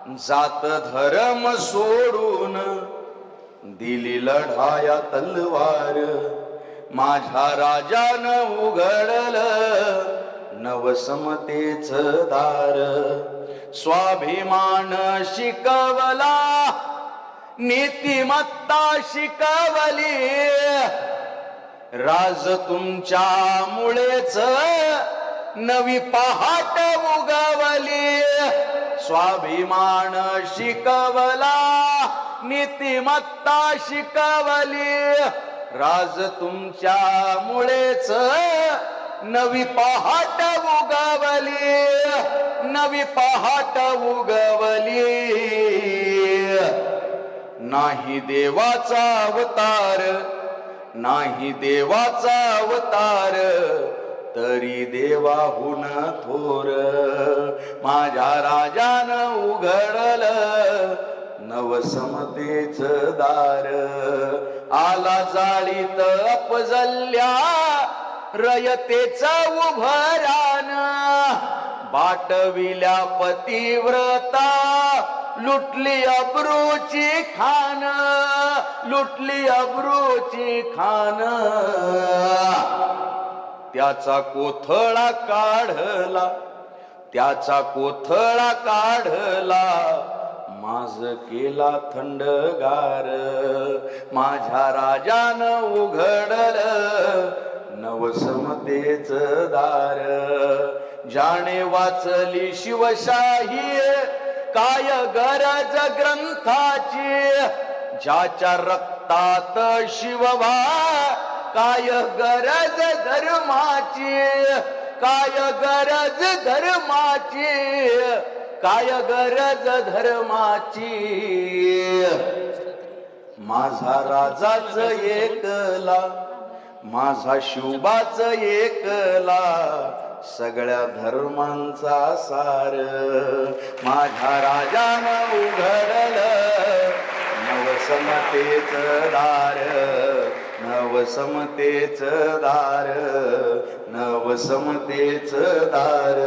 जात धर्म सोडून दिली लढाया तलवार, माझ्या राजानं उघडलं नवसमतेच दार. स्वाभिमान शिकवला, नीतिमत्ता शिकवली, राज तुमच्या मुळेच नवी पहाट उगवली. स्वाभिमान शिकवला, नीतिमत्ता शिकवली, राज तुमच्या मुळेच नवी पहाट उगवली, नवी पहाट उगवली. नाही देवाचा अवतार, नाही देवाचा अवतार, तरी देवाहून थोर, माझ्या राजानं उघडलं नवसमतेच दार. आला जाळीत अपजल्या रयतेचा उभरान, बाटविल्या पतिव्रता लुटली अब्रूची खान, लुटली अब्रूची खान. त्याचा कोथळा काढला, त्याचा कोथळा काढला, माझ केला थंडगार, माझ्या राजानं उघडलं नवसमतेच दार. जाणे वाचली शिवशाही काय गरज ग्रंथाची, ज्याच्या रक्तात शिववा काय गरज धर्माची, काय गरज धर्माची, काय गरज धर्माची. माझा राजाच एकला, माझा शिवबाच एकला, सगळ्या धर्मांचा सार, माझ्या राजानं उघडलं नवसमतेच दार, नवसमतेच दार, नवसमतेच दार.